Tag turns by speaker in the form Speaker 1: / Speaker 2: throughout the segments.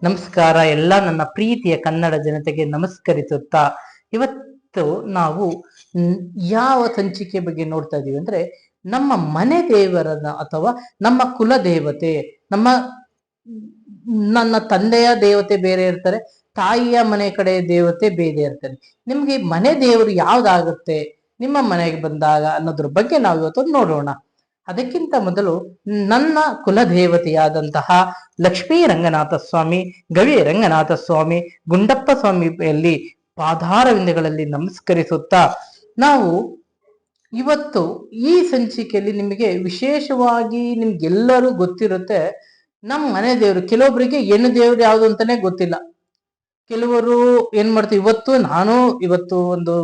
Speaker 1: ನಮಸ್ಕಾರ ಎಲ್ಲ ನನ್ನ ಪ್ರೀತಿಯ ಕನ್ನಡ ಜನತೆಗೆ ನಮಸ್ಕರಿಸುತ್ತಾ ಇವತ್ತು ನಾವು ಯಾವ ಸಂಚಿಕೆ ಬಗ್ಗೆ ನೋಡ್ತಾ ಇದೀವಿ ಅಂದ್ರೆ ನಮ್ಮ ಮನೆ ದೇವರನ್ನ ಅಥವಾ ನಮ್ಮ ಕುಲ ದೇವತೆ ನನ್ನ ತಂದೆಯ ದೇವತೆ ಬೇರೆ ಇರ್ತಾರೆ, ತಾಯಿಯ ಮನೆ ಕಡೆ ದೇವತೆ ಬೇರೆ ಇರ್ತಾರೆ. ನಿಮ್ಗೆ ಮನೆ ದೇವರು ಯಾವ್ದಾಗುತ್ತೆ ನಿಮ್ಮ ಮನೆಗೆ ಬಂದಾಗ ಅನ್ನೋದ್ರ ಬಗ್ಗೆ ನಾವು ಇವತ್ತು ನೋಡೋಣ. ಅದಕ್ಕಿಂತ ಮೊದಲು ನನ್ನ ಕುಲದೇವತೆಯಾದಂತಹ ಲಕ್ಷ್ಮೀ ರಂಗನಾಥ ಸ್ವಾಮಿ, ಗವಿ ರಂಗನಾಥ ಸ್ವಾಮಿ, ಗುಂಡಪ್ಪ ಸ್ವಾಮಿಯಲ್ಲಿ ಪಾದಾರವಿಂದಗಳಲ್ಲಿ ನಮಸ್ಕರಿಸುತ್ತಾ ನಾವು ಇವತ್ತು ಈ ಸಂಚಿಕೆಯಲ್ಲಿ ನಿಮಗೆ ವಿಶೇಷವಾಗಿ ನಿಮ್ಗೆಲ್ಲರೂ ಗೊತ್ತಿರುತ್ತೆ ನಮ್ಮ ಮನೆ ದೇವರು. ಕೆಲವೊಬ್ಬರಿಗೆ ಹೆಣ್ಣು ದೇವರು ಯಾವುದು ಅಂತಾನೆ ಗೊತ್ತಿಲ್ಲ. ಕೆಲವರು ಏನ್ ಮಾಡ್ತೀವಿ, ಇವತ್ತು ಒಂದು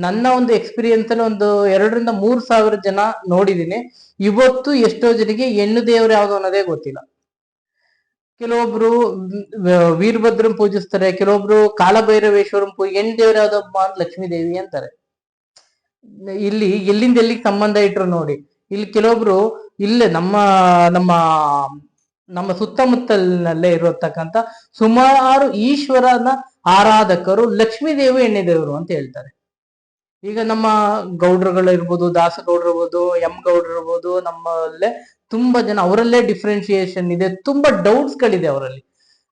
Speaker 1: ನನ್ನ ಒಂದು ಎಕ್ಸ್ಪೀರಿಯನ್ಸ್ ಅಲ್ಲಿ ಒಂದು 2,000-3,000 ಜನ ನೋಡಿದೀನಿ. ಇವತ್ತು ಎಷ್ಟೋ ಜನಕ್ಕೆ ಹೆಣ್ಣು ದೇವರು ಯಾವ್ದು ಅನ್ನೋದೇ ಗೊತ್ತಿಲ್ಲ. ಕೆಲವೊಬ್ರು ವೀರಭದ್ರನ್ ಪೂಜಿಸ್ತಾರೆ, ಕೆಲವೊಬ್ರು ಕಾಲಭೈರವೇಶ್ವರನ್ ಹೆಣ್ಣು ದೇವ್ರು ಯಾವ್ದಪ್ಪ ಅಂತ ಲಕ್ಷ್ಮೀ ದೇವಿ ಅಂತಾರೆ. ಇಲ್ಲಿ ಎಲ್ಲಿಂದ ಎಲ್ಲಿಗೆ ಸಂಬಂಧ ಇಟ್ರು ನೋಡಿ. ಇಲ್ಲಿ ಕೆಲವೊಬ್ರು ಇಲ್ಲೇ ನಮ್ಮ ನಮ್ಮ ನಮ್ಮ ಸುತ್ತಮುತ್ತಲಿನಲ್ಲೇ ಇರತಕ್ಕಂತ ಸುಮಾರು ಈಶ್ವರನ ಆರಾಧಕರು ಲಕ್ಷ್ಮೀ ದೇವಿ ಎಣ್ಣೆ ದೇವರು ಅಂತ ಹೇಳ್ತಾರೆ. ಈಗ ನಮ್ಮ ಗೌಡ್ರುಗಳು ಇರ್ಬೋದು, ದಾಸಗೌಡ್ರು ಇರ್ಬೋದು, ಎಂ ಗೌಡ್ರು ಇರ್ಬೋದು, ನಮ್ಮಲ್ಲೇ ತುಂಬಾ ಜನ ಅವರಲ್ಲೇ ಡಿಫ್ರೆನ್ಶಿಯೇಷನ್ ಇದೆ, ತುಂಬಾ ಡೌಟ್ಸ್ ಗಳಿದೆ ಅವರಲ್ಲಿ.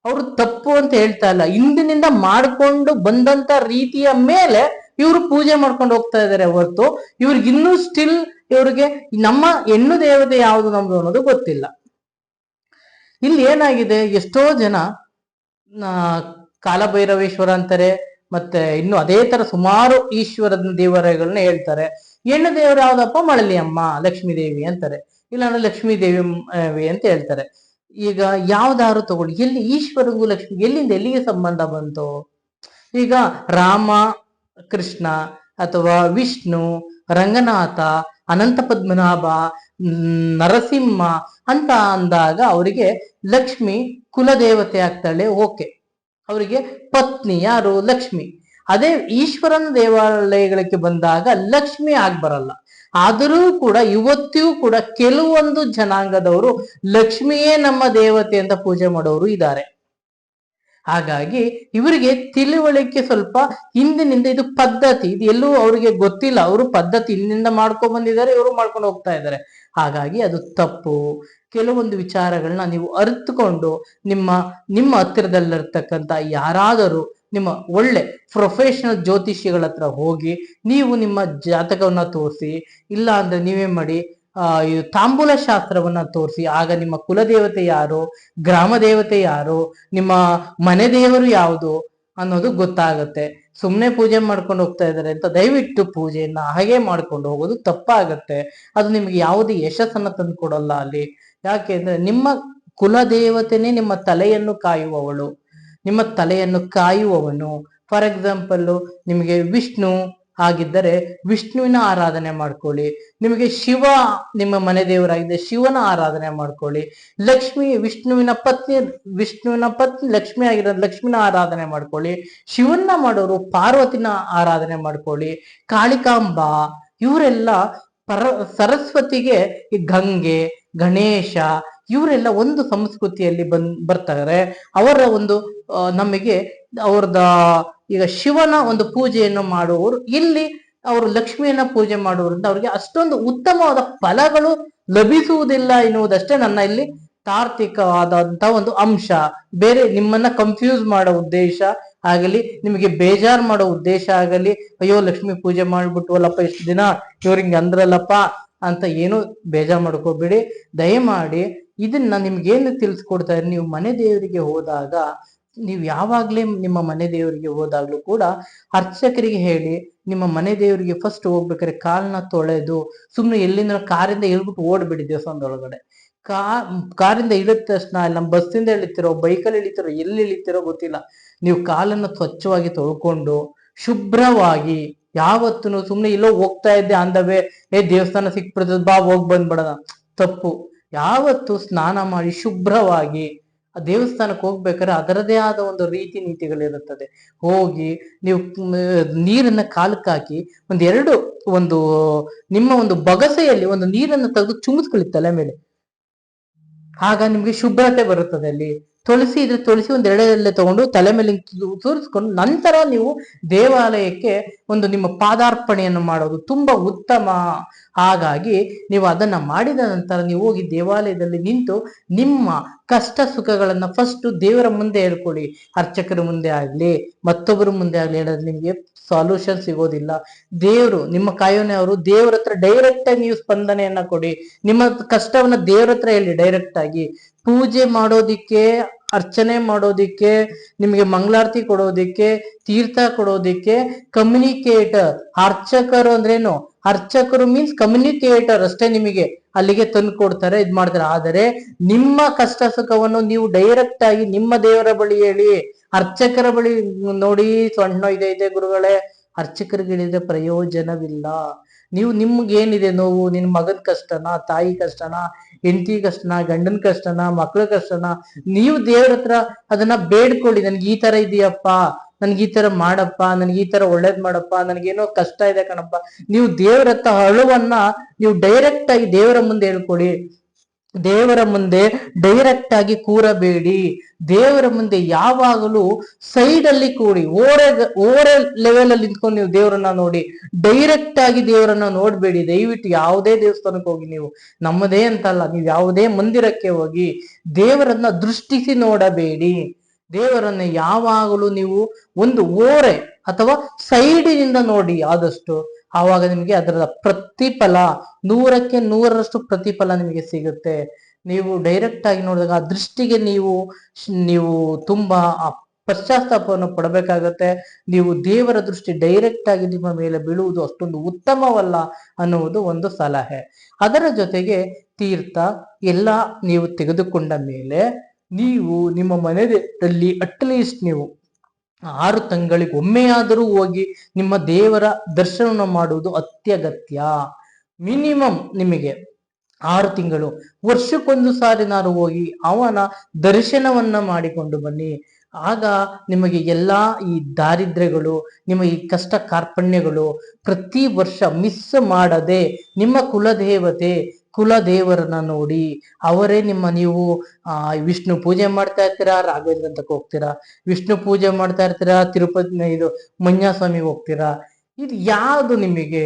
Speaker 1: ಅವರು ತಪ್ಪು ಅಂತ ಹೇಳ್ತಾ ಇಲ್ಲ, ಹಿಂದಿನಿಂದ ಮಾಡ್ಕೊಂಡು ಬಂದಂತ ರೀತಿಯ ಮೇಲೆ ಇವರು ಪೂಜೆ ಮಾಡ್ಕೊಂಡು ಹೋಗ್ತಾ ಇದ್ದಾರೆ ಹೊರತು ಇವ್ರಿಗೆ ಇನ್ನೂ ಸ್ಟಿಲ್ ಇವ್ರಿಗೆ ನಮ್ಮ ಹೆಣ್ಣು ದೇವತೆ ಯಾವುದು ನಮ್ದು ಅನ್ನೋದು ಗೊತ್ತಿಲ್ಲ. ಇಲ್ಲಿ ಏನಾಗಿದೆ, ಎಷ್ಟೋ ಜನ ಕಾಲಭೈರವೇಶ್ವರ ಅಂತಾರೆ, ಮತ್ತೆ ಇನ್ನು ಅದೇ ತರ ಸುಮಾರು ಈಶ್ವರನ ದೇವರುಗಳನ್ನ ಹೇಳ್ತಾರೆ. ಹೆಣ್ಣು ದೇವರು ಯಾವ್ದಪ್ಪ, ಮಳಲಿ ಅಮ್ಮ ಲಕ್ಷ್ಮೀ ದೇವಿ ಅಂತಾರೆ, ಇಲ್ಲಾಂದ್ರೆ ಲಕ್ಷ್ಮೀ ದೇವಿ ಅಂತ ಹೇಳ್ತಾರೆ. ಈಗ ಯಾವ್ದಾದ್ರು ತಗೊಳ್ಳಿ, ಎಲ್ಲಿ ಈಶ್ವರಗೂ ಲಕ್ಷ್ಮಿ ಎಲ್ಲಿಂದ ಎಲ್ಲಿಗೆ ಸಂಬಂಧ ಬಂತು? ಈಗ ರಾಮ ಕೃಷ್ಣ ಅಥವಾ ವಿಷ್ಣು, ರಂಗನಾಥ, ಅನಂತ ಪದ್ಮನಾಭ, ನರಸಿಂಹ ಅಂತ ಅಂದಾಗ ಅವರಿಗೆ ಲಕ್ಷ್ಮಿ ಕುಲದೇವತೆ ಆಗ್ತಾಳೆ. ಓಕೆ, ಅವರಿಗೆ ಪತ್ನಿ ಯಾರು? ಲಕ್ಷ್ಮಿ. ಅದೇ ಈಶ್ವರನ ದೇವಾಲಯಗಳಿಗೆ ಬಂದಾಗ ಲಕ್ಷ್ಮಿ ಆಗ್ಬರಲ್ಲ. ಆದರೂ ಕೂಡ ಇವತ್ತಿಗೂ ಕೂಡ ಕೆಲವೊಂದು ಜನಾಂಗದವರು ಲಕ್ಷ್ಮಿಯೇ ನಮ್ಮ ದೇವತೆ ಅಂತ ಪೂಜೆ ಮಾಡೋರು ಇದ್ದಾರೆ. ಹಾಗಾಗಿ ಇವರಿಗೆ ತಿಳುವಳಿಕೆ ಸ್ವಲ್ಪ ಹಿಂದಿನಿಂದ ಇದು ಪದ್ಧತಿ, ಇದು ಎಲ್ಲೂ ಅವರಿಗೆ ಗೊತ್ತಿಲ್ಲ. ಅವರು ಪದ್ಧತಿ ಹಿಂದಿನಿಂದ ಮಾಡ್ಕೊಂಡ್ ಬಂದಿದ್ದಾರೆ, ಇವರು ಮಾಡ್ಕೊಂಡು ಹೋಗ್ತಾ ಇದ್ದಾರೆ. ಹಾಗಾಗಿ ಅದು ತಪ್ಪು. ಕೆಲವೊಂದು ವಿಚಾರಗಳನ್ನ ನೀವು ಅರಿತುಕೊಂಡು ನಿಮ್ಮ ಹತ್ತಿರದಲ್ಲಿರ್ತಕ್ಕಂಥ ಯಾರಾದರೂ ನಿಮ್ಮ ಒಳ್ಳೆ ಪ್ರೊಫೆಷನಲ್ ಜ್ಯೋತಿಷಿಗಳ ಹತ್ರ ಹೋಗಿ ನೀವು ನಿಮ್ಮ ಜಾತಕವನ್ನ ತೋರಿಸಿ, ಇಲ್ಲ ಅಂದ್ರೆ ನೀವೇನ್ ಮಾಡಿ, ತಾಂಬೂಲ ಶಾಸ್ತ್ರವನ್ನ ತೋರಿಸಿ. ಆಗ ನಿಮ್ಮ ಕುಲದೇವತೆ ಯಾರು, ಗ್ರಾಮ ದೇವತೆ ಯಾರು, ನಿಮ್ಮ ಮನೆ ದೇವರು ಯಾವುದು ಅನ್ನೋದು ಗೊತ್ತಾಗತ್ತೆ. ಸುಮ್ಮನೆ ಪೂಜೆ ಮಾಡ್ಕೊಂಡು ಹೋಗ್ತಾ ಇದ್ದಾರೆ ಅಂತ ದಯವಿಟ್ಟು ಪೂಜೆಯನ್ನ ಹಾಗೆ ಮಾಡ್ಕೊಂಡು ಹೋಗೋದು ತಪ್ಪಾಗತ್ತೆ. ಅದು ನಿಮ್ಗೆ ಯಾವುದೇ ಯಶಸ್ಸನ್ನ ತಂದು ಕೊಡಲ್ಲ ಅಲ್ಲಿ. ಯಾಕೆ ಅಂದ್ರೆ ನಿಮ್ಮ ಕುಲದೇವತೆನೇ ನಿಮ್ಮ ತಲೆಯನ್ನು ಕಾಯುವವಳು, ನಿಮ್ಮ ತಲೆಯನ್ನು ಕಾಯುವವನು. ಫಾರ್ ಎಕ್ಸಾಂಪಲ್, ನಿಮಗೆ ವಿಷ್ಣು ಆಗಿದ್ದರೆ ವಿಷ್ಣುವಿನ ಆರಾಧನೆ ಮಾಡ್ಕೊಳ್ಳಿ. ನಿಮಗೆ ಶಿವ ನಿಮ್ಮ ಮನೆ ದೇವರಾಗಿದೆ, ಶಿವನ ಆರಾಧನೆ ಮಾಡ್ಕೊಳ್ಳಿ. ಲಕ್ಷ್ಮಿ ವಿಷ್ಣುವಿನ ಪತ್ನಿ ಲಕ್ಷ್ಮಿ ಆಗಿರೋದು ಲಕ್ಷ್ಮಿನ ಆರಾಧನೆ ಮಾಡ್ಕೊಳ್ಳಿ. ಶಿವನ್ನ ಮಾಡೋರು ಪಾರ್ವತಿನ ಆರಾಧನೆ ಮಾಡ್ಕೊಳ್ಳಿ. ಕಾಳಿಕಾಂಬ ಇವರೆಲ್ಲ ಸರಸ್ವತಿಗೆ ಈ ಗಂಗೆ, ಗಣೇಶ ಇವರೆಲ್ಲ ಒಂದು ಸಂಸ್ಕೃತಿಯಲ್ಲಿ ಬರ್ತಾರೆ. ಅವರ ಒಂದು ನಮಗೆ ಅವ್ರದ ಈಗ ಶಿವನ ಒಂದು ಪೂಜೆಯನ್ನು ಮಾಡುವವರು, ಇಲ್ಲಿ ಅವರು ಲಕ್ಷ್ಮಿಯನ್ನ ಪೂಜೆ ಮಾಡುವುದರಿಂದ ಅವ್ರಿಗೆ ಅಷ್ಟೊಂದು ಉತ್ತಮವಾದ ಫಲಗಳು ಲಭಿಸುವುದಿಲ್ಲ ಎನ್ನುವುದಷ್ಟೇ ನನ್ನ ಇಲ್ಲಿ ತಾರ್ಕಿಕವಾದಂತ ಒಂದು ಅಂಶ. ಬೇರೆ ನಿಮ್ಮನ್ನ ಕನ್ಫ್ಯೂಸ್ ಮಾಡೋ ಉದ್ದೇಶ ಆಗಲಿ, ನಿಮಗೆ ಬೇಜಾರ್ ಮಾಡೋ ಉದ್ದೇಶ ಆಗಲಿ, ಅಯ್ಯೋ ಲಕ್ಷ್ಮಿ ಪೂಜೆ ಮಾಡ್ಬಿಟ್ವಲ್ಲಪ್ಪ ಇಷ್ಟು ದಿನ ಇವ್ರಿಂಗ್ ಅಂದ್ರಲ್ಲಪ್ಪ ಅಂತ ಏನು ಬೇಜಾರ್ ಮಾಡ್ಕೋಬೇಡಿ. ದಯಮಾಡಿ ಇದನ್ನ ನಿಮ್ಗೇನು ತಿಳಿಸ್ಕೊಡ್ತಾ ಇದ್ರೆ, ನೀವು ಮನೆ ದೇವರಿಗೆ ಹೋದಾಗ, ನೀವು ಯಾವಾಗ್ಲೇ ನಿಮ್ಮ ಮನೆ ದೇವರಿಗೆ ಹೋದಾಗ್ಲೂ ಕೂಡ ಅರ್ಚಕರಿಗೆ ಹೇಳಿ, ನಿಮ್ಮ ಮನೆ ದೇವರಿಗೆ ಫಸ್ಟ್ ಹೋಗ್ಬೇಕಾದ್ರೆ ಕಾಲ್ನ ತೊಳೆದು, ಸುಮ್ನೆ ಎಲ್ಲಿಂದ ಕಾರಿಂದ ಇಳ್ಬಿಟ್ಟು ಓಡ್ಬಿಡಿ ದೇವಸ್ಥಾನದೊಳಗಡೆ. ಕಾರಿಂದ ಇಳಿದ ತಕ್ಷಣ, ನಮ್ಮ ಬಸ್ಸಿಂದ ಇಳಿತಿರೋ, ಬೈಕಲ್ಲಿ ಇಳಿತಿರೋ, ಎಲ್ಲಿ ಇಳಿತಿರೋ ಗೊತ್ತಿಲ್ಲ, ನೀವು ಕಾಲನ್ನು ಸ್ವಚ್ಛವಾಗಿ ತೊಳ್ಕೊಂಡು ಶುಭ್ರವಾಗಿ, ಯಾವತ್ತೂ ಸುಮ್ನೆ ಇಲ್ಲೋ ಹೋಗ್ತಾ ಇದ್ದೆ ಅಂದವೇ ದೇವಸ್ಥಾನ ಸಿಕ್ಬಿಡ್ತದ ಬಾ ಹೋಗ್ ಬಂದ್ಬಿಡೋಣ, ತಪ್ಪು. ಯಾವತ್ತು ಸ್ನಾನ ಮಾಡಿ ಶುಭ್ರವಾಗಿ ಆ ದೇವಸ್ಥಾನಕ್ಕೆ ಹೋಗ್ಬೇಕಾದ್ರೆ ಅದರದೇ ಆದ ಒಂದು ರೀತಿ ನೀತಿಗಳಿರುತ್ತದೆ. ಹೋಗಿ ನೀವು ನೀರನ್ನ ಕಾಲಕ್ಕೆ ಹಾಕಿ ನಿಮ್ಮ ಒಂದು ಬಗಸೆಯಲ್ಲಿ ಒಂದು ನೀರನ್ನು ತೆಗೆದು ಚುಮ್ಸ್ಕೊಳ್ಳಿ ತಲೆ ಮೇಲೆ. ಆಗ ನಿಮ್ಗೆ ಶುಭ್ರತೆ ಬರುತ್ತದೆ ಅಲ್ಲಿ. ತುಳಸಿ ಇದ್ರೆ ತುಳಸಿ ಒಂದ್ ಎರಡಲ್ಲೇ ತಗೊಂಡು ತಲೆ ಮೇಲೆ ತೋರಿಸ್ಕೊಂಡು ನಂತರ ನೀವು ದೇವಾಲಯಕ್ಕೆ ಒಂದು ನಿಮ್ಮ ಪಾದಾರ್ಪಣೆಯನ್ನು ಮಾಡೋದು ತುಂಬಾ ಉತ್ತಮ. ಹಾಗಾಗಿ ನೀವು ಅದನ್ನ ಮಾಡಿದ ನಂತರ ನೀವು ಹೋಗಿ ದೇವಾಲಯದಲ್ಲಿ ನಿಂತು ನಿಮ್ಮ ಕಷ್ಟ ಸುಖಗಳನ್ನ ಫಸ್ಟ್ ದೇವರ ಮುಂದೆ ಹೇಳ್ಕೊಳ್ಳಿ. ಅರ್ಚಕರ ಮುಂದೆ ಆಗ್ಲಿ ಮತ್ತೊಬ್ಬರ ಮುಂದೆ ಆಗ್ಲಿ ಹೇಳಿದ್ರೆ ನಿಮ್ಗೆ ಸೊಲ್ಯೂಷನ್ ಸಿಗೋದಿಲ್ಲ. ದೇವರು ನಿಮ್ಮ ಕಾಯೋನೆ ಅವರು ದೇವ್ರ ಹತ್ರ ಡೈರೆಕ್ಟ್ ಆಗಿ ನೀವು ಸ್ಪಂದನೆಯನ್ನ ಕೊಡಿ. ನಿಮ್ಮ ಕಷ್ಟವನ್ನ ದೇವ್ರ ಹತ್ರ ಹೇಳಿ ಡೈರೆಕ್ಟ್ ಆಗಿ. ಪೂಜೆ ಮಾಡೋದಿಕ್ಕೆ, ಅರ್ಚನೆ ಮಾಡೋದಿಕ್ಕೆ, ನಿಮಗೆ ಮಂಗಳಾರತಿ ಕೊಡೋದಿಕ್ಕೆ, ತೀರ್ಥ ಕೊಡೋದಿಕ್ಕೆ ಕಮ್ಯುನಿಕೇಟರ್ ಅರ್ಚಕರು ಅಂದ್ರೇನು? ಅರ್ಚಕರು ಮೀನ್ಸ್ ಕಮ್ಯುನಿಕೇಟರ್ ಅಷ್ಟೇ. ನಿಮಗೆ ಅಲ್ಲಿಗೆ ತಂದು ಕೊಡ್ತಾರೆ, ಇದ್ ಮಾಡ್ತಾರೆ. ಆದರೆ ನಿಮ್ಮ ಕಷ್ಟ ಸುಖವನ್ನು ನೀವು ಡೈರೆಕ್ಟ್ ಆಗಿ ನಿಮ್ಮ ದೇವರ ಬಳಿ ಹೇಳಿ. ಅರ್ಚಕರ ಬಳಿ ನೋಡಿ ಸಣ್ಣ ಇದೆ ಗುರುಗಳೇ, ಅರ್ಚಕರಿಗೆ ಪ್ರಯೋಜನವಿಲ್ಲ. ನೀವು ನಿಮ್ಗೆ ಏನಿದೆ ನೋವು, ನಿನ್ ಮಗನ ಕಷ್ಟನಾ, ತಾಯಿ ಕಷ್ಟನಾ, ಹೆಂಡತಿ ಕಷ್ಟನಾ, ಗಂಡನ ಕಷ್ಟನಾ, ಮಕ್ಳ ಕಷ್ಟನಾ, ನೀವು ದೇವ್ರ ಹತ್ರ ಅದನ್ನ ಬೇಡ್ಕೊಳ್ಳಿ. ನನ್ಗೆ ಈ ತರ ಇದೆಯಪ್ಪ, ನನ್ಗೆ ಈ ತರ ಮಾಡಪ್ಪ, ನನ್ಗೆ ಈ ತರ ಒಳ್ಳೇದ್ ಮಾಡಪ್ಪ, ನನ್ಗೇನೋ ಕಷ್ಟ ಇದೆ ಕಣಪ್ಪ. ನೀವು ದೇವ್ರ ಹತ್ರ ಅಳುವನ್ನ ನೀವು ಡೈರೆಕ್ಟ್ ಆಗಿ ದೇವರ ಮುಂದೆ ಹೇಳ್ಕೊಳ್ಳಿ. ದೇವರ ಮುಂದೆ ಡೈರೆಕ್ಟ್ ಆಗಿ ಕೂರಬೇಡಿ. ದೇವರ ಮುಂದೆ ಯಾವಾಗಲೂ ಸೈಡ್ ಅಲ್ಲಿ ಕೂಡಿ, ಓರೆ ಲೆವೆಲ್ ಅಲ್ಲಿ ನಿಂತ್ಕೊಂಡು ನೀವು ದೇವರನ್ನ ನೋಡಿ. ಡೈರೆಕ್ಟ್ ಆಗಿ ದೇವರನ್ನ ನೋಡ್ಬೇಡಿ. ದಯವಿಟ್ಟು ಯಾವುದೇ ದೇವಸ್ಥಾನಕ್ಕೆ ಹೋಗಿ, ನೀವು ನಮ್ಮದೇ ಅಂತಲ್ಲ, ನೀವು ಯಾವುದೇ ಮಂದಿರಕ್ಕೆ ಹೋಗಿ ದೇವರನ್ನ ದೃಷ್ಟಿಸಿ ನೋಡಬೇಡಿ. ದೇವರನ್ನ ಯಾವಾಗಲೂ ನೀವು ಒಂದು ಓರೆ ಅಥವಾ ಸೈಡಿನಿಂದ ನೋಡಿ ಆದಷ್ಟು. ಆವಾಗ ನಿಮಗೆ ಅದರ ಪ್ರತಿಫಲ 100ಕ್ಕೆ 100ರಷ್ಟು ಪ್ರತಿಫಲ ನಿಮಗೆ ಸಿಗುತ್ತೆ. ನೀವು ಡೈರೆಕ್ಟ್ ಆಗಿ ನೋಡಿದಾಗ ಆ ದೃಷ್ಟಿಗೆ ನೀವು ತುಂಬಾ ಪಶ್ಚಾತ್ತಾಪವನ್ನು ಪಡಬೇಕಾಗತ್ತೆ. ನೀವು ದೇವರ ದೃಷ್ಟಿ ಡೈರೆಕ್ಟ್ ಆಗಿ ನಿಮ್ಮ ಮೇಲೆ ಬೀಳುವುದು ಅಷ್ಟೊಂದು ಉತ್ತಮವಲ್ಲ ಅನ್ನುವುದು ಒಂದು ಸಲಹೆ. ಅದರ ಜೊತೆಗೆ ತೀರ್ಥ ಎಲ್ಲ ನೀವು ತೆಗೆದುಕೊಂಡ ಮೇಲೆ ನೀವು ನಿಮ್ಮ ಮನೆಯಲ್ಲಿ ಅಟ್ಲೀಸ್ಟ್ ನೀವು 6 ತಿಂಗಳಿಗೆ ಒಮ್ಮೆಯಾದರೂ ಹೋಗಿ ನಿಮ್ಮ ದೇವರ ದರ್ಶನ ಮಾಡುವುದು ಅತ್ಯಗತ್ಯ. ಮಿನಿಮಮ್ ನಿಮಗೆ 6 ತಿಂಗಳು, ವರ್ಷಕ್ಕೊಂದು ಸಾರಿ ನಾನು ಹೋಗಿ ಅವನ ದರ್ಶನವನ್ನ ಮಾಡಿಕೊಂಡು ಬನ್ನಿ. ಆಗ ನಿಮಗೆ ಎಲ್ಲಾ ಈ ದಾರಿದ್ರ್ಯಗಳು, ನಿಮ್ಮ ಈ ಕಷ್ಟ ಕಾರ್ಪಣ್ಯಗಳು ಪ್ರತಿ ವರ್ಷ ಮಿಸ್ ಮಾಡದೆ ನಿಮ್ಮ ಕುಲದೇವರನ್ನ ನೋಡಿ. ಅವರೇ ನೀವು ವಿಷ್ಣು ಪೂಜೆ ಮಾಡ್ತಾ ಇರ್ತೀರಾ, ರಾಘವೇಂದ್ರ ಅಂತಕ್ಕೆ ಹೋಗ್ತೀರಾ. ವಿಷ್ಣು ಪೂಜೆ ಮಾಡ್ತಾ ಇರ್ತೀರಾ, ತಿರುಪತಿ ಇದು ಮಂಜಾಸ್ವಾಮಿಗೆ ಹೋಗ್ತೀರಾ. ಇದು ಯಾವ್ದು ನಿಮಗೆ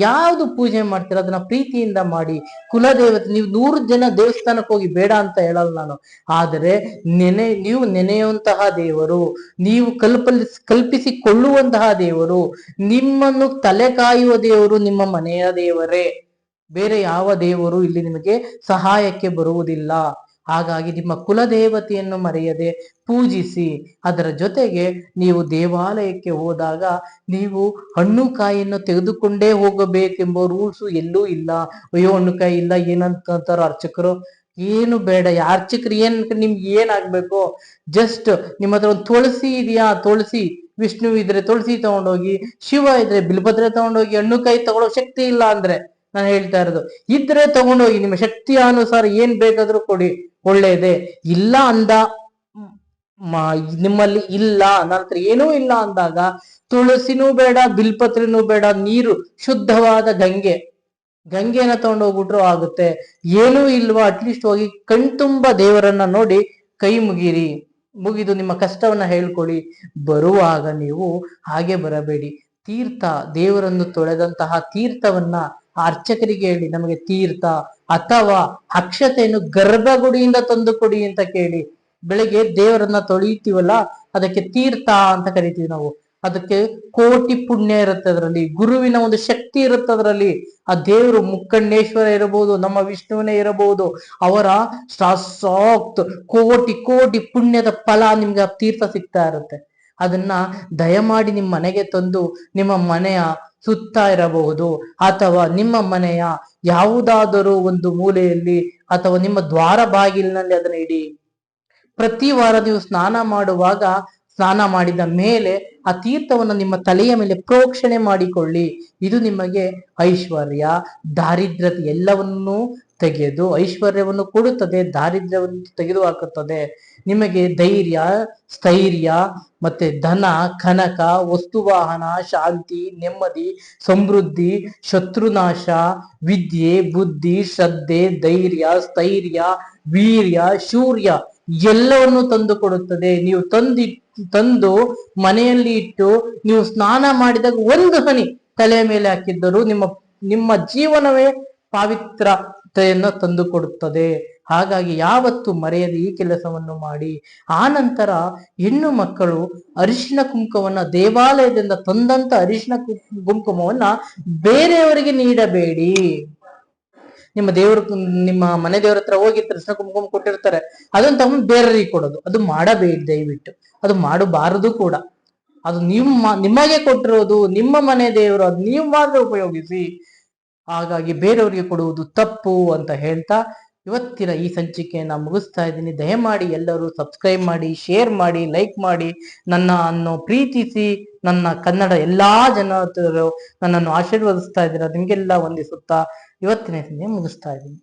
Speaker 1: ಯಾವ್ದು ಪೂಜೆ ಮಾಡ್ತೀರಾ ಅದನ್ನ ಪ್ರೀತಿಯಿಂದ ಮಾಡಿ. ಕುಲದೇವತೆ ನೀವು 100 ಜನ ದೇವಸ್ಥಾನಕ್ಕೆ ಹೋಗಿ ಬೇಡ ಅಂತ ಹೇಳಲ್ಲ ನಾನು. ಆದರೆ ನೀವು ನೆನೆಯುವಂತಹ ದೇವರು, ನೀವು ಕಲ್ಪಿಸಿಕೊಳ್ಳುವಂತಹ ದೇವರು, ನಿಮ್ಮನ್ನು ತಲೆ ಕಾಯುವ ದೇವರು ನಿಮ್ಮ ಮನೆಯ ದೇವರೇ. ಬೇರೆ ಯಾವ ದೇವರು ಇಲ್ಲಿ ನಿಮಗೆ ಸಹಾಯಕ್ಕೆ ಬರುವುದಿಲ್ಲ. ಹಾಗಾಗಿ ನಿಮ್ಮ ಕುಲದೇವತೆಯನ್ನು ಮರೆಯದೆ ಪೂಜಿಸಿ. ಅದರ ಜೊತೆಗೆ ನೀವು ದೇವಾಲಯಕ್ಕೆ ಹೋದಾಗ ನೀವು ಹಣ್ಣು ಕಾಯಿಯನ್ನು ತೆಗೆದುಕೊಂಡೇ ಹೋಗಬೇಕೆಂಬ ರೂಲ್ಸು ಎಲ್ಲೂ ಇಲ್ಲ. ಅಯ್ಯೋ ಹಣ್ಣು ಕಾಯಿ ಇಲ್ಲ ಏನಂತಾರೋ ಅರ್ಚಕರು, ಏನು ಬೇಡ. ಅರ್ಚಕರು ನಿಮ್ಗೆ ಏನಾಗ್ಬೇಕು, ಜಸ್ಟ್ ನಿಮ್ಮ ಹತ್ರ ಒಂದು ತುಳಸಿ ಇದೆಯಾ, ತುಳಸಿ, ವಿಷ್ಣು ಇದ್ರೆ ತುಳಸಿ ತಗೊಂಡೋಗಿ, ಶಿವ ಇದ್ರೆ ಬಿಲ್ಭದ್ರೆ ತಗೊಂಡೋಗಿ. ಹಣ್ಣು ಕಾಯಿ ತಗೊಳ್ಳೋ ಶಕ್ತಿ ಇಲ್ಲ ಅಂದ್ರೆ ನಾನು ಹೇಳ್ತಾ ಇರೋದು, ಇದ್ರೆ ತಗೊಂಡೋಗಿ ನಿಮ್ಮ ಶಕ್ತಿಯ ಅನುಸಾರ ಏನ್ ಬೇಕಾದ್ರೂ ಕೊಡಿ, ಒಳ್ಳೇದೇ. ಇಲ್ಲ ಅಂದ ನಿಮ್ಮಲ್ಲಿ ಇಲ್ಲ, ನನ್ನ ಹತ್ರ ಏನೂ ಇಲ್ಲ ಅಂದಾಗ ತುಳಸಿನೂ ಬೇಡ, ಬಿಲ್ಪತ್ರಿನೂ ಬೇಡ, ನೀರು ಶುದ್ಧವಾದ ಗಂಗೆನ ತಗೊಂಡೋಗ್ಬಿಟ್ರು ಆಗುತ್ತೆ. ಏನೂ ಇಲ್ವಾ, ಅಟ್ಲೀಸ್ಟ್ ಹೋಗಿ ಕಣ್ತುಂಬ ದೇವರನ್ನ ನೋಡಿ ಕೈ ಮುಗಿದು ನಿಮ್ಮ ಕಷ್ಟವನ್ನ ಹೇಳ್ಕೊಳ್ಳಿ. ಬರುವಾಗ ನೀವು ಹಾಗೆ ಬರಬೇಡಿ. ತೀರ್ಥ, ದೇವರನ್ನು ತೊಳೆದಂತಹ ತೀರ್ಥವನ್ನ ಅರ್ಚಕರಿಗೆ ಹೇಳಿ ನಮಗೆ ತೀರ್ಥ ಅಥವಾ ಅಕ್ಷತೆಯನ್ನು ಗರ್ಭಗುಡಿಯಿಂದ ತಂದು ಕೊಡಿ ಅಂತ ಕೇಳಿ. ಬೆಳಿಗ್ಗೆ ದೇವರನ್ನ ತೊಳೆಯುತ್ತೀವಲ್ಲ, ಅದಕ್ಕೆ ತೀರ್ಥ ಅಂತ ಕರಿತೀವಿ ನಾವು. ಅದಕ್ಕೆ ಕೋಟಿ ಪುಣ್ಯ ಇರುತ್ತೆ ಅದರಲ್ಲಿ, ಗುರುವಿನ ಒಂದು ಶಕ್ತಿ ಇರುತ್ತೆ ಅದರಲ್ಲಿ. ಆ ದೇವರು ಮುಕ್ಕಣ್ಣೇಶ್ವರ ಇರಬಹುದು, ನಮ್ಮ ವಿಷ್ಣುವನೇ ಇರಬಹುದು, ಅವರ ಸಾಕ್ಷಾತ್ ಕೋಟಿ ಕೋಟಿ ಪುಣ್ಯದ ಫಲ ನಿಮ್ಗೆ ಆ ತೀರ್ಥ ಸಿಗ್ತಾ ಇರುತ್ತೆ. ಅದನ್ನ ದಯಮಾಡಿ ನಿಮ್ಮ ಮನೆಗೆ ತಂದು ನಿಮ್ಮ ಮನೆಯ ಸುತ್ತ ಇರಬಹುದು ಅಥವಾ ನಿಮ್ಮ ಮನೆಯ ಯಾವುದಾದರೂ ಒಂದು ಮೂಲೆಯಲ್ಲಿ ಅಥವಾ ನಿಮ್ಮ ದ್ವಾರ ಬಾಗಿಲಿನಲ್ಲಿ ಅದನ್ನ ಇಡಿ. ಪ್ರತಿ ವಾರ ನೀವು ಸ್ನಾನ ಮಾಡುವಾಗ, ಸ್ನಾನ ಮಾಡಿದ ಮೇಲೆ ಆ ತೀರ್ಥವನ್ನು ನಿಮ್ಮ ತಲೆಯ ಮೇಲೆ ಪ್ರೋಕ್ಷಣೆ ಮಾಡಿಕೊಳ್ಳಿ. ಇದು ನಿಮಗೆ ಐಶ್ವರ್ಯ, ದಾರಿದ್ರ್ಯತೆ ಎಲ್ಲವನ್ನೂ ತೆಗೆದು ಐಶ್ವರ್ಯವನ್ನು ಕೊಡುತ್ತದೆ, ದಾರಿದ್ರ್ಯವನ್ನು ತೆಗೆದು ಹಾಕುತ್ತದೆ. ನಿಮಗೆ ಧೈರ್ಯ, ಸ್ಥೈರ್ಯ, ಮತ್ತೆ ಧನ, ಕನಕ, ವಸ್ತುವಾಹನ, ಶಾಂತಿ, ನೆಮ್ಮದಿ, ಸಮೃದ್ಧಿ, ಶತ್ರುನಾಶ, ವಿದ್ಯೆ, ಬುದ್ಧಿ, ಶ್ರದ್ಧೆ, ಧೈರ್ಯ, ಸ್ಥೈರ್ಯ, ವೀರ್ಯ, ಶೂರ್ಯ ಎಲ್ಲವನ್ನು ತಂದು ಕೊಡುತ್ತದೆ. ನೀವು ತಂದು ಮನೆಯಲ್ಲಿ ಇಟ್ಟು ನೀವು ಸ್ನಾನ ಮಾಡಿದಾಗ ಒಂದು ಹನಿ ತಲೆಯ ಮೇಲೆ ಹಾಕಿದ್ದರೂ ನಿಮ್ಮ ಜೀವನವೇ ಪಾವಿತ್ರತೆಯನ್ನು ತಂದು ಕೊಡುತ್ತದೆ. ಹಾಗಾಗಿ ಯಾವತ್ತು ಮರೆಯದೆ ಈ ಕೆಲಸವನ್ನು ಮಾಡಿ. ಆ ನಂತರ ಹೆಣ್ಣು ಮಕ್ಕಳು ಅರಿಶಿನ ಕುಂಕುಮವನ್ನ, ದೇವಾಲಯದಿಂದ ತಂದಂತ ಅರಿಶಿನ ಕುಂಕುಮವನ್ನ ಬೇರೆಯವರಿಗೆ ನೀಡಬೇಡಿ. ನಿಮ್ಮ ಮನೆ ದೇವರ ಹತ್ರ ಹೋಗಿ ಅರಿಶಿನ ಕುಂಕುಮ ಕೊಟ್ಟಿರ್ತಾರೆ, ಅದನ್ನ ತಗೊಂಡು ಬೇರೆಯವರಿಗೆ ಕೊಡೋದು, ಅದು ಮಾಡಬೇಡಿ ದಯವಿಟ್ಟು. ಅದು ಮಾಡಬಾರದು ಕೂಡ. ಅದು ನಿಮಗೆ ಕೊಟ್ಟಿರೋದು ನಿಮ್ಮ ಮನೆ ದೇವರು, ಅದು ನೀವು ಮಾತ್ರ ಉಪಯೋಗಿಸಿ. ಹಾಗಾಗಿ ಬೇರೆಯವರಿಗೆ ಕೊಡುವುದು ತಪ್ಪು ಅಂತ ಹೇಳ್ತಾ ಇವತ್ತಿನ ಈ ಸಂಚಿಕೆಯನ್ನ ಮುಗಿಸ್ತಾ ಇದ್ದೀನಿ. ದಯಮಾಡಿ ಎಲ್ಲರೂ ಸಬ್ಸ್ಕ್ರೈಬ್ ಮಾಡಿ, ಶೇರ್ ಮಾಡಿ, ಲೈಕ್ ಮಾಡಿ, ನನ್ನನ್ನು ಪ್ರೀತಿಸಿ. ನನ್ನ ಕನ್ನಡ ಎಲ್ಲಾ ಜನರು ನನ್ನನ್ನು ಆಶೀರ್ವದಿಸ್ತಾ ಇದ್ದೀರಾ. ನಿಮ್ಗೆಲ್ಲ ವಂದಿಸುತ್ತಾ ಇವತ್ತಿನ ಸಂಜೆ ಮುಗಿಸ್ತಾ ಇದ್ದೀನಿ.